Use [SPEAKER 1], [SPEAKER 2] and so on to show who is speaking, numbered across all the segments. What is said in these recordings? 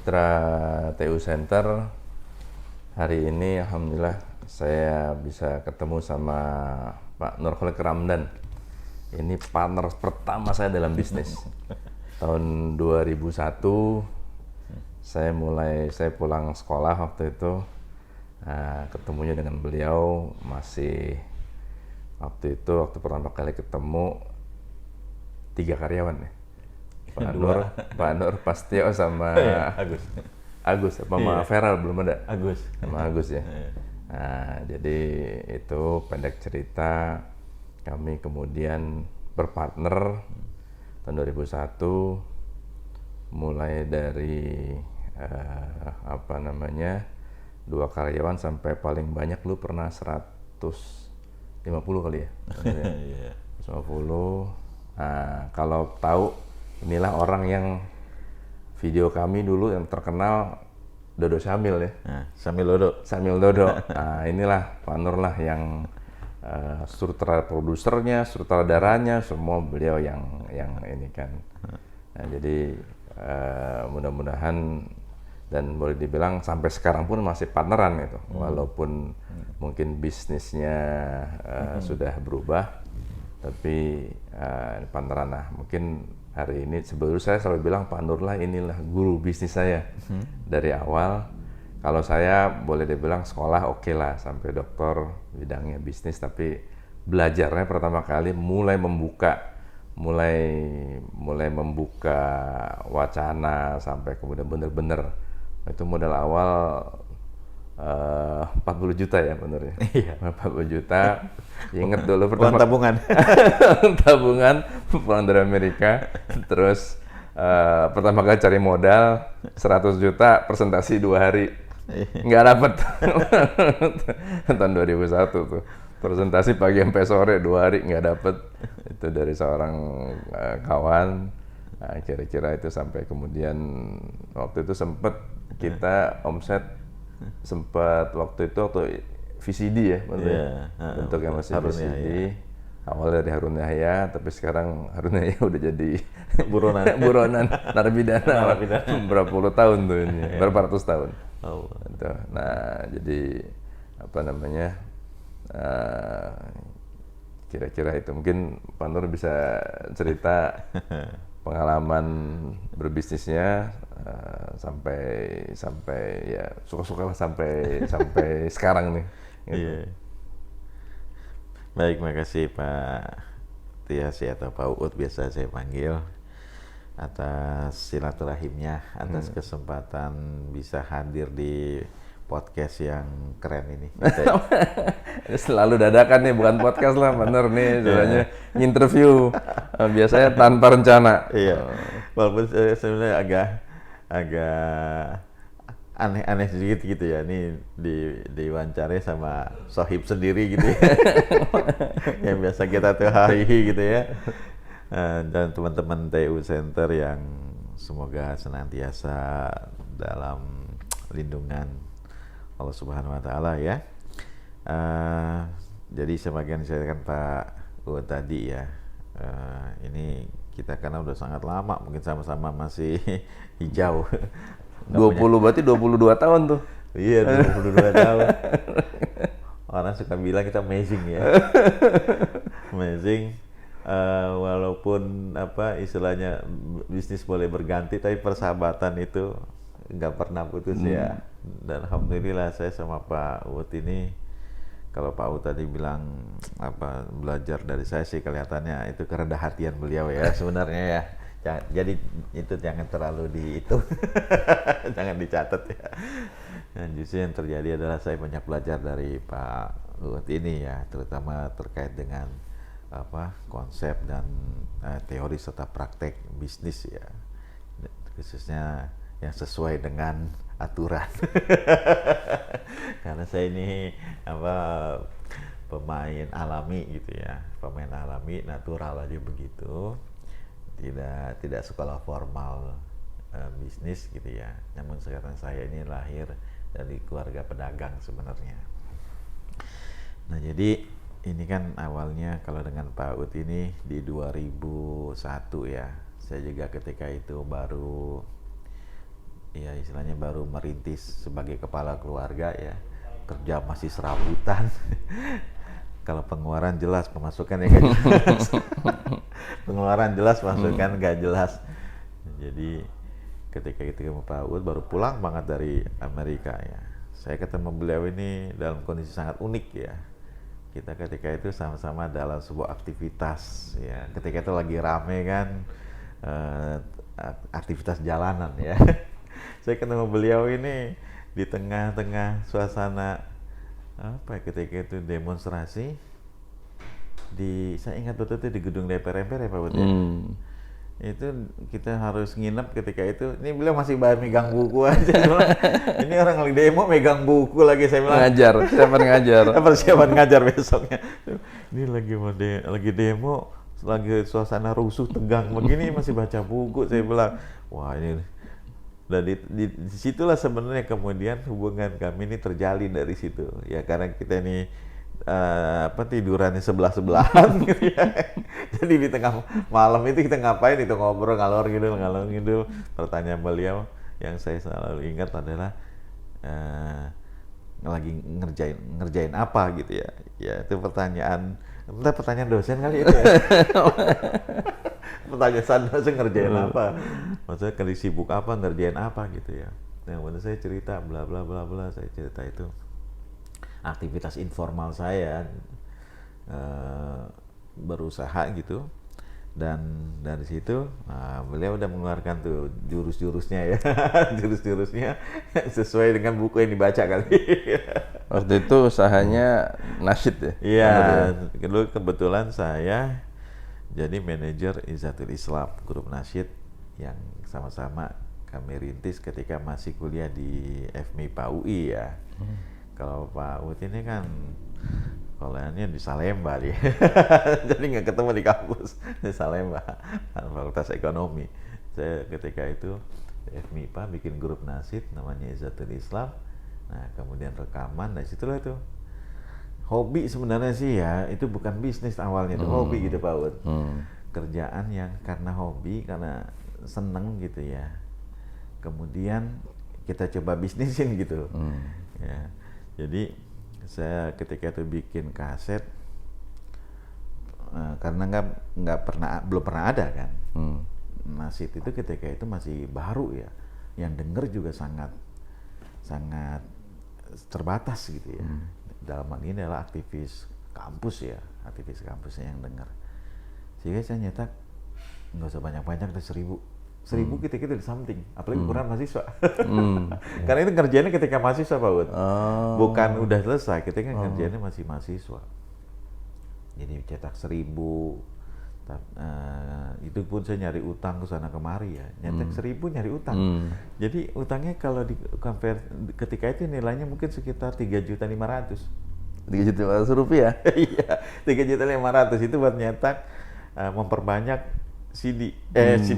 [SPEAKER 1] Mitra TU Center. Hari ini alhamdulillah saya bisa ketemu sama Pak Nurholik Ramdan. Ini partner pertama saya dalam bisnis. Tahun 2001 saya pulang sekolah waktu itu, ketemunya dengan beliau masih waktu pertama kali ketemu 3 karyawan ya. Pak Nur Pastio sama Agus sama Feral belum ada. Sama Agus ya. Nah, jadi itu pendek cerita, kami kemudian berpartner tahun 2001 mulai dari 2 karyawan sampai paling banyak lu pernah 150 kali ya. 150. Nah, kalau tahu inilah orang yang video kami dulu yang terkenal, Dodo Syamil ya. Syamil Dodo. Nah, inilah Pak Nur lah yang sutradara produsernya, sutradaranya, semua beliau yang ini kan. Nah, jadi mudah-mudahan dan boleh dibilang sampai sekarang pun masih partneran itu, walaupun mungkin bisnisnya sudah berubah, tapi partneran. Nah, mungkin hari ini sebelum saya selalu bilang Pak Nur lah inilah guru bisnis saya dari awal. Kalau saya boleh dibilang sekolah oke lah sampai doktor bidangnya bisnis, tapi belajarnya pertama kali mulai membuka wacana sampai kemudian bener-bener itu modal awal 40 juta ya bener ya. Iya. 40 juta. Ingat dulu pertama tabungan pulang dari Amerika, terus pertama kali cari modal 100 juta presentasi 2 hari. Nggak dapet. Tahun 2001 tuh. Presentasi pagi sampai sore 2 hari nggak dapet. Itu dari seorang kawan. Nah, kira-kira itu sampai kemudian waktu itu sempet kita omset waktu VCD ya, bentuknya masih VCD. Ya. Awalnya dari Harun Yahya, tapi sekarang Harun Yahya udah jadi buronan narapidana berapa puluh tahun tuh ini, berapa ratus tahun. Nah, jadi kira-kira itu mungkin Pak Nur bisa cerita pengalaman berbisnisnya sampai ya suka-suka lah sampai sekarang nih. Gitu.
[SPEAKER 2] Iya. Baik, makasih Pak Tiasi atau Pak Uut biasa saya panggil, atas silaturahimnya, atas kesempatan bisa hadir di podcast yang keren ini.
[SPEAKER 1] Selalu dadakan nih, bukan podcast lah, bener nih, sebenarnya interview biasanya tanpa rencana.
[SPEAKER 2] Iya, walaupun sebenarnya agak aneh-aneh sedikit gitu ya, ini diwawancara sama sohib sendiri gitu ya. Yang biasa kita tuh hahihi gitu ya. Dan teman-teman TU Center yang semoga senantiasa dalam lindungan Allah Subhanahu wa Ta'ala ya. Jadi sebagian disampaikan Pak Uut tadi ya, ini kita karena udah sangat lama, mungkin sama-sama masih hijau.
[SPEAKER 1] 20 berarti 22 tahun tuh.
[SPEAKER 2] Iya, 22 tahun. Orang suka bilang kita amazing ya. Amazing. Walaupun istilahnya bisnis boleh berganti, tapi persahabatan itu nggak pernah putus ya. Dan alhamdulillah saya sama Pak Uut ini, kalau Pak Uut tadi bilang belajar dari saya sih kelihatannya itu kerendah hatian beliau ya sebenarnya ya. Jadi itu jangan terlalu jangan dicatat ya. Dan justru yang terjadi adalah saya banyak belajar dari Pak Uut ini ya, terutama terkait dengan konsep dan teori serta praktek bisnis ya, khususnya yang sesuai dengan aturan. Karena saya ini pemain alami gitu ya, pemain alami natural aja begitu. Tidak sekolah formal bisnis gitu ya. Namun sekarang saya ini lahir dari keluarga pedagang sebenarnya. Nah, jadi ini kan awalnya kalau dengan Pak Uut ini di 2001 ya. Saya juga ketika itu baru ya istilahnya baru merintis sebagai kepala keluarga ya, kerja masih serabutan. Kalau pengeluaran jelas, pemasukan ya nggak jelas. Pengeluaran jelas, pemasukan nggak jelas. Jadi ketika itu Pak Uut baru pulang banget dari Amerika ya, saya ketemu beliau ini dalam kondisi sangat unik ya. Kita ketika itu sama-sama dalam sebuah aktivitas ya. Ketika itu lagi rame kan, aktivitas jalanan ya. Saya ketemu beliau ini di tengah-tengah suasana apa ketika itu demonstrasi saya ingat betul itu di gedung DPR MPR ya Pak Bud ya. Itu kita harus nginep ketika itu. Ini beliau masih megang buku aja. Ini orang lagi demo megang buku lagi, saya bilang
[SPEAKER 1] ngajar, siapa ngajar?
[SPEAKER 2] Persiapan ngajar besoknya. Ini lagi demo, lagi suasana rusuh tegang begini masih baca buku, saya bilang wah ini. Dan di situlah sebenarnya kemudian hubungan kami ini terjalin dari situ ya, karena kita ini tidurannya sebelah-sebelahan gitu ya. Jadi di tengah malam itu kita ngapain itu, ngobrol ngalor ngidul. Pertanyaan beliau yang saya selalu ingat adalah lagi ngerjain apa gitu ya. Ya itu pertanyaan dosen kali itu ya. Pertanyaan dosen ngerjain apa, maksudnya kali sibuk apa, ngerjain apa gitu ya. Nah, kemudian saya cerita bla bla bla bla, saya cerita itu aktivitas informal saya, berusaha gitu. Dan dari situ beliau udah mengeluarkan tuh jurus-jurusnya ya. Jurus-jurusnya sesuai dengan buku yang dibaca kali.
[SPEAKER 1] Waktu itu usahanya nasyid ya?
[SPEAKER 2] Iya, dulu kebetulan saya jadi manajer Izzatul Islam, grup nasyid yang sama-sama kami rintis ketika masih kuliah di FMI Pak UI ya. Kalau Pak Uut ini kan kuliahnya di Salemba dia. Jadi nggak ketemu di kampus, di Salemba, Fakultas Ekonomi. Saya ketika itu FMI Pak bikin grup nasyid namanya Izzatul Islam. Nah kemudian rekaman, dari situlah itu hobi sebenarnya sih ya, itu bukan bisnis awalnya, itu hobi gitu Pak Uut. Kerjaan yang karena hobi, karena seneng gitu ya. Kemudian kita coba bisnisin gitu. Ya. Jadi saya ketika itu bikin kaset, karena belum pernah ada kan. Nasyid itu ketika itu masih baru ya, yang denger juga sangat terbatas gitu ya. Dalam hal ini adalah aktivis kampus ya, aktivis kampusnya yang dengar. Sehingga saya nyetak nggak usah banyak-banyak, ada 1000 kita di something, apalagi ukuran mahasiswa. Karena itu ngerjainnya ketika mahasiswa Pak Uut. Bukan udah selesai, kita kan ngerjainnya masih mahasiswa. Jadi cetak 1000, itu pun saya nyari utang ke sana kemari ya, nyetak 1000 nyari utang. Jadi utangnya kalau di compare ketika itu nilainya mungkin sekitar 3.500.000.
[SPEAKER 1] 3.500.000 rupiah?
[SPEAKER 2] Iya, 3.500.000 itu buat nyetak, memperbanyak CD,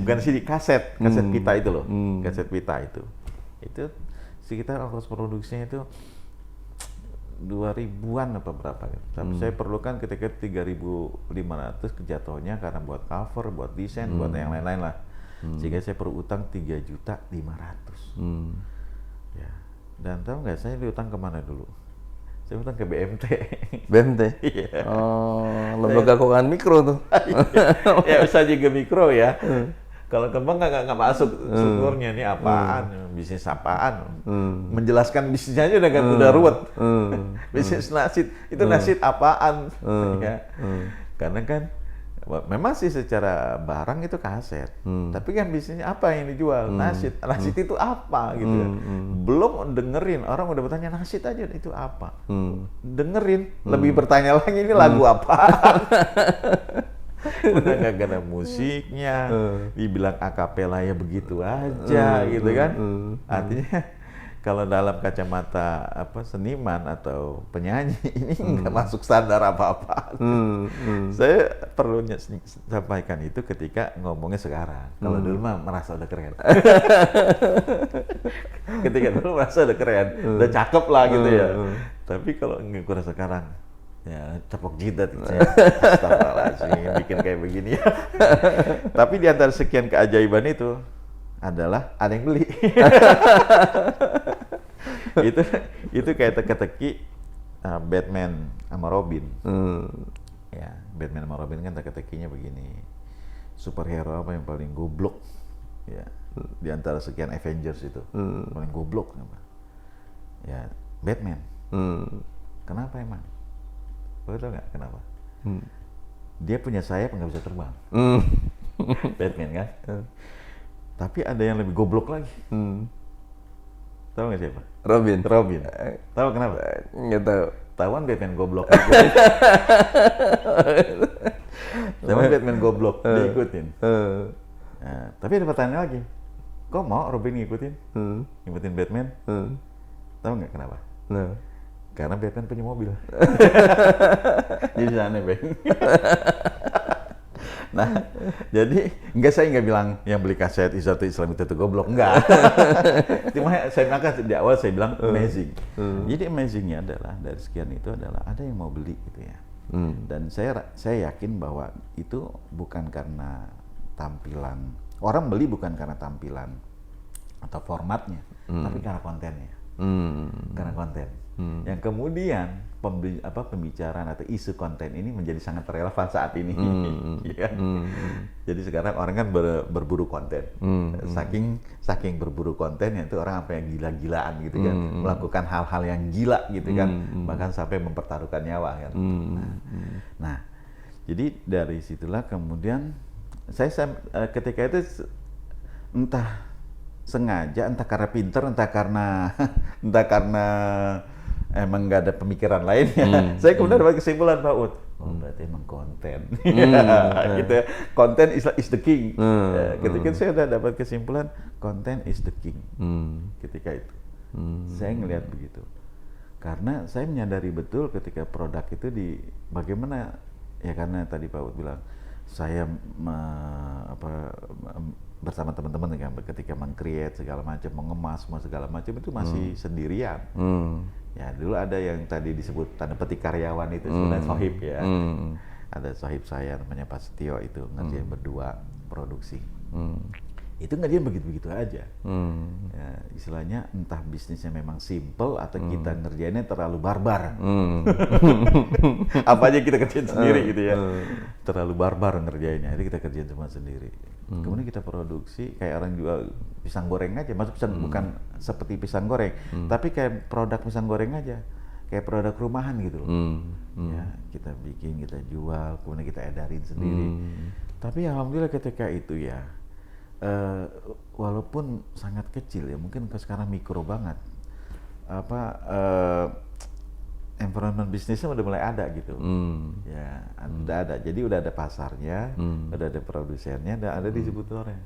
[SPEAKER 2] bukan CD, kaset pita itu loh, kaset pita itu sekitar ongkos produksinya itu 2.000-an apa berapa gitu. Tapi saya perlukan ketika 3.500 kejatuhnya karena buat cover, buat desain, buat yang lain-lain lah. Sehingga saya perlu utang 3.500.000. Ya. Dan tahu nggak saya diutang kemana dulu? Saya utang ke BMT.
[SPEAKER 1] BMT?
[SPEAKER 2] Iya.
[SPEAKER 1] Oh, lembaga keuangan mikro tuh.
[SPEAKER 2] Ya bisa juga mikro ya. Kalau ke bank nggak masuk strukturnya, ini apaan, bisnis apaan. Menjelaskan bisnisnya aja udah ruwet. Bisnis nasyid, itu nasyid apaan. Ya. Karena kan memang sih secara barang itu kaset, tapi kan bisnisnya apa yang dijual? Nasyid. Nasyid itu apa gitu. Belum dengerin, orang udah bertanya nasyid aja itu apa. Dengerin, lebih bertanya lagi ini lagu apaan. Udah nggak ada musiknya, dibilang akapela ya begitu aja gitu kan. Artinya kalau dalam kacamata seniman atau penyanyi ini nggak masuk standar apa-apa. Saya perlu sampaikan itu ketika ngomongnya sekarang. Kalau dulu mah merasa udah keren. Ketika dulu merasa udah keren, udah cakep lah gitu ya. Tapi kalau ngukur sekarang, ya tepuk jidat saya. Astagfirullahaladzim, bikin kayak begini ya. Tapi di antara sekian keajaiban itu, adalah ada yang beli. itu kayak teka-teki Batman sama Robin. Ya, Batman sama Robin kan teka-tekinya begini. Superhero apa yang paling goblok? Ya, di antara sekian Avengers itu paling goblok apa? Ya, Batman. Kenapa emang? Lo tau nggak kenapa? Dia punya sayap nggak bisa terbang. Batman kan? Tapi ada yang lebih goblok lagi. Tahu nggak siapa?
[SPEAKER 1] Robin.
[SPEAKER 2] Tahu kenapa?
[SPEAKER 1] Nggak tahu.
[SPEAKER 2] Tahuan Batman goblok. Tahuan Batman goblok, diikutin. Nah, tapi ada pertanyaan lagi. Kok mau Robin ngikutin Batman? Tahu nggak kenapa? Karena Batman punya mobil. Jadi aneh, Bang. Nah, jadi saya nggak bilang yang beli kaset Islam itu goblok, enggak. Cuma saya maka di awal saya bilang amazing. Jadi amazingnya adalah dari sekian itu adalah ada yang mau beli gitu ya. Dan saya yakin bahwa itu bukan karena tampilan. Orang beli bukan karena tampilan atau formatnya, tapi karena kontennya. Karena konten. Yang kemudian pembicaraan atau isu konten ini menjadi sangat relevan saat ini. Ya. Jadi sekarang orang kan berburu konten. Saking berburu konten itu orang apa yang gila-gilaan gitu kan, melakukan hal-hal yang gila gitu kan, bahkan sampai mempertaruhkan nyawa kan. Nah, jadi dari situlah kemudian saya ketika itu entah sengaja, entah karena pinter, entah karena emang nggak ada pemikiran lainnya. Saya kemudian dapat kesimpulan, Pak Ud, berarti emang konten. Gitu ya. Konten is the king. Ketika saya udah dapat kesimpulan, konten is the king. Ketika itu, saya ngelihat begitu. Karena saya menyadari betul ketika produk itu bagaimana ya, karena tadi Pak Ud bilang, saya bersama teman-teman kan ketika meng-create segala macam, mengemas segala macam itu masih sendirian. Ya dulu ada yang tadi disebut tanda petik karyawan itu sebenarnya sohib ya. Ada sohib saya namanya Pak Setio itu ngerjain berdua produksi. Itu ngerjain begitu-begitu aja. Ya, istilahnya entah bisnisnya memang simple atau kita ngerjainnya terlalu barbar. Apa aja kita kerjain sendiri gitu ya. Terlalu barbar ngerjainnya, itu kita kerjain semua sendiri. Kemudian kita produksi kayak orang jual pisang goreng aja, bukan seperti pisang goreng, tapi kayak produk pisang goreng aja, kayak produk rumahan gitu loh. Ya, kita bikin, kita jual, kemudian kita edarin sendiri. Tapi alhamdulillah ketika itu ya, walaupun sangat kecil ya, mungkin sekarang mikro banget, environment bisnisnya udah mulai ada gitu. Ya, udah ada. Jadi udah ada pasarnya, udah ada produsennya, udah ada distributornya.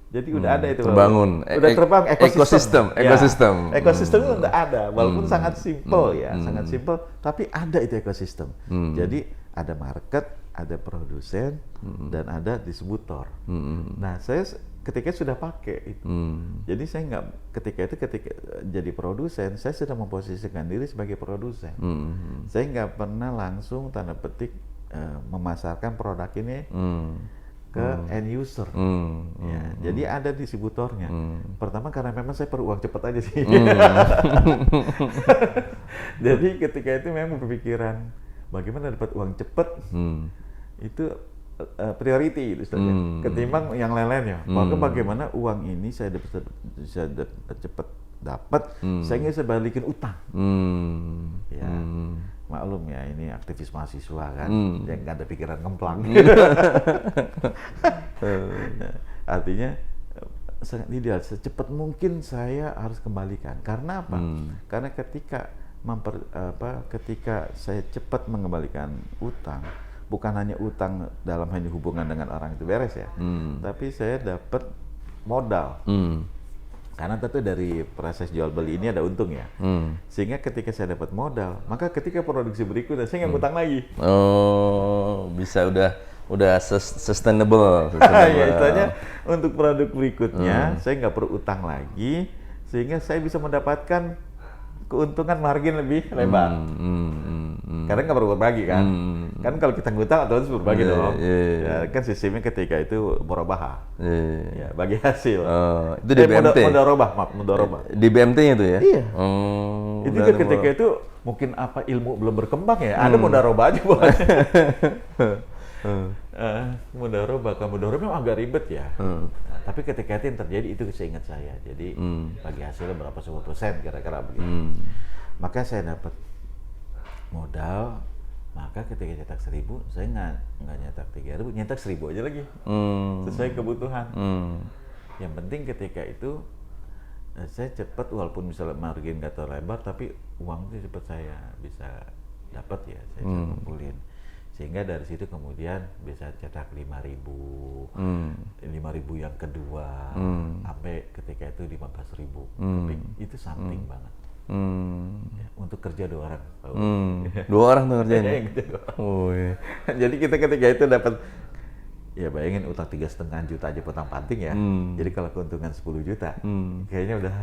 [SPEAKER 2] Jadi udah ada itu.
[SPEAKER 1] Terbangun.
[SPEAKER 2] Udah terbang ekosistem.
[SPEAKER 1] Ekosistem
[SPEAKER 2] Itu udah ada, walaupun sangat simple ya, sangat simple, tapi ada itu ekosistem. Jadi ada market, ada produsen, dan ada distributor. Nah, saya ketika sudah pakai itu, jadi saya nggak ketika jadi produsen, saya sudah memposisikan diri sebagai produsen. Saya nggak pernah langsung tanda petik memasarkan produk ini ke end user. Ya, jadi ada distributornya. Pertama karena memang saya perlu uang cepat aja sih. Jadi ketika itu memang berpikiran bagaimana dapat uang cepat, itu priority itu saja. Ketimbang yang lain-lainnya. Maka bagaimana uang ini saya cepat dapat, saya nggak bisa balikin utang. Ya, maklum ya, ini aktivis mahasiswa kan, yang nggak ada pikiran ngemplang. Artinya sangat ideal, secepat mungkin saya harus kembalikan. Karena apa? Karena ketika saya cepat mengembalikan utang, bukan hanya utang dalam hanya hubungan dengan orang itu beres ya, tapi saya dapat modal. Karena tentu dari proses jual beli ini ada untung ya, sehingga ketika saya dapat modal, maka ketika produksi berikutnya saya nggak utang lagi.
[SPEAKER 1] Oh, bisa udah sustainable.
[SPEAKER 2] Ya, istilahnya untuk produk berikutnya saya nggak perlu utang lagi, sehingga saya bisa mendapatkan keuntungan margin lebih lebar. Karena nggak perlu berbagi kan. Kan kalau kita ngutang otomatis berbagi dong. Ya, kan sistemnya ketika itu murabahah. Ya, bagi hasil.
[SPEAKER 1] Itu di BMT.
[SPEAKER 2] Mudharabah.
[SPEAKER 1] Di BMT-nya itu ya?
[SPEAKER 2] Iya. Itu kan ketika itu mungkin apa ilmu belum berkembang ya. Ada mudharabah aja buat. Mudharabah memang agak ribet ya. Nah, tapi ketika itu yang terjadi itu seingat saya. Jadi bagi hasilnya berapa 10% kira-kira begitu. Maka saya dapat modal. Maka ketika nyetak 1.000, saya nggak nyetak 3.000, nyetak 1.000 aja lagi. Sesuai kebutuhan. Yang penting ketika itu saya cepat, walaupun misalnya margin nggak terlalu lebar, tapi uang itu cepat saya bisa dapat ya, saya bisa kumpulin. Sehingga dari situ kemudian bisa cetak 5.000, 5.000 yang kedua, sampai ketika itu 15.000. Itu something banget. Ya, untuk kerja 2 orang.
[SPEAKER 1] 2 orang tuh ngerjain.
[SPEAKER 2] Jadi kita ketika itu dapat, ya bayangin utang 3,5 juta aja potong panting ya. Jadi kalau keuntungan 10 juta, kayaknya udah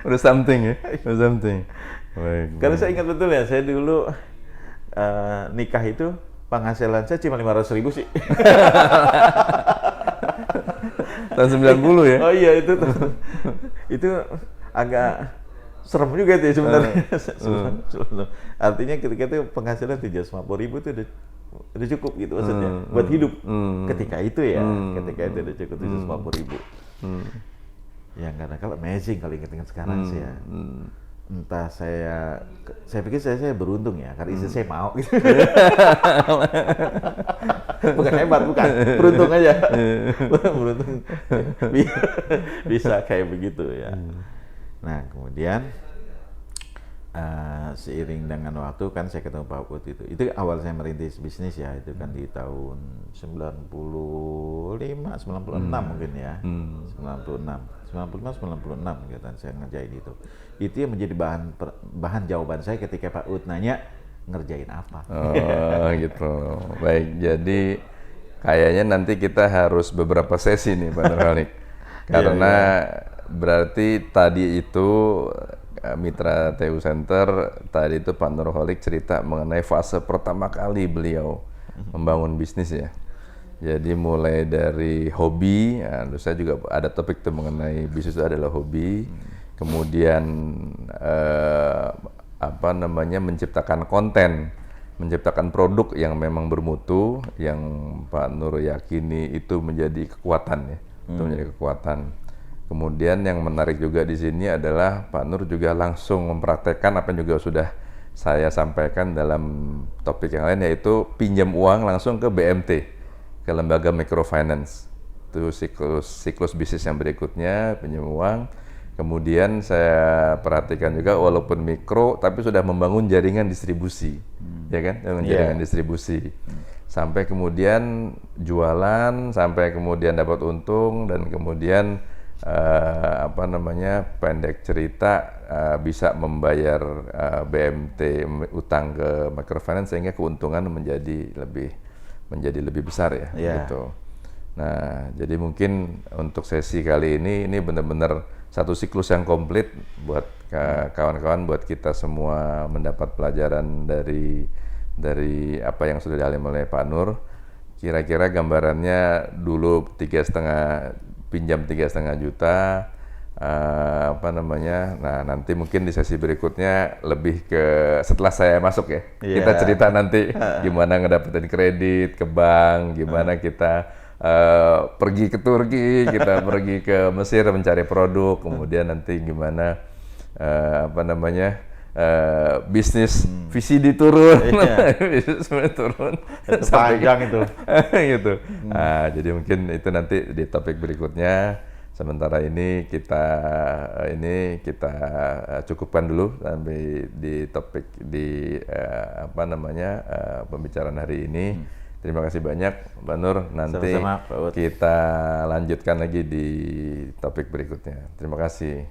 [SPEAKER 1] udah something ya, udah something.
[SPEAKER 2] Karena saya ingat betul ya, saya dulu nikah itu penghasilan saya cuma 500.000 sih.
[SPEAKER 1] Tahun 90 ya?
[SPEAKER 2] Oh iya, itu agak serem juga itu ya sebenarnya. Artinya ketika itu penghasilan 350.000 itu udah cukup gitu maksudnya buat hidup. Ketika itu ya, ketika itu udah cukup 350.000. Ya karena kalau amazing kalau ingat-ingat sekarang sih ya. Entah saya pikir saya beruntung ya karena istri saya mau gitu. Bukan hebat, bukan, beruntung aja. Beruntung bisa kayak begitu ya. Nah kemudian seiring dengan waktu kan saya ketemu Pak Ut itu awal saya merintis bisnis ya, itu kan di tahun 95, 96 mungkin ya. 96 gitu saya ngerjain itu yang menjadi bahan jawaban saya ketika Pak Ut nanya ngerjain apa.
[SPEAKER 1] Oh gitu, baik, jadi kayaknya nanti kita harus beberapa sesi nih Pak Nurholik karena berarti tadi itu Mitra TU Center tadi itu Pak Nurholik cerita mengenai fase pertama kali beliau membangun bisnis ya. Jadi mulai dari hobi, ya, saya juga ada topik tuh mengenai bisnis itu adalah hobi. Kemudian menciptakan konten, menciptakan produk yang memang bermutu, yang Pak Nur yakini itu menjadi kekuatan ya, itu menjadi kekuatan. Kemudian yang menarik juga di sini adalah Pak Nur juga langsung mempraktekkan apa yang juga sudah saya sampaikan dalam topik yang lain, yaitu pinjam uang langsung ke BMT, ke lembaga microfinance. Itu siklus bisnis yang berikutnya, pinjam uang. Kemudian saya perhatikan juga walaupun mikro tapi sudah membangun jaringan distribusi, ya kan? Jaringan distribusi. Sampai kemudian jualan, sampai kemudian dapat untung, dan kemudian pendek cerita bisa membayar BMT utang ke microfinance sehingga keuntungan menjadi lebih besar ya, gitu. Nah, jadi mungkin untuk sesi kali ini benar-benar satu siklus yang komplit buat kawan-kawan, buat kita semua mendapat pelajaran dari apa yang sudah dialami oleh Pak Nur. Kira-kira gambarannya dulu pinjam 3,5 juta, nah nanti mungkin di sesi berikutnya lebih ke setelah saya masuk ya, kita cerita nanti gimana ngedapetin kredit ke bank, gimana kita pergi ke Turki, kita pergi ke Mesir mencari produk, kemudian nanti gimana bisnis VCD turun, bisnis turun,
[SPEAKER 2] itu panjang itu,
[SPEAKER 1] gitu. Nah, jadi mungkin itu nanti di topik berikutnya. Sementara ini kita cukupkan dulu sampai di topik pembicaraan hari ini. Terima kasih banyak Mbak Nur. Nanti
[SPEAKER 2] sama-sama, Pak Ut.
[SPEAKER 1] Kita lanjutkan lagi di topik berikutnya. Terima kasih.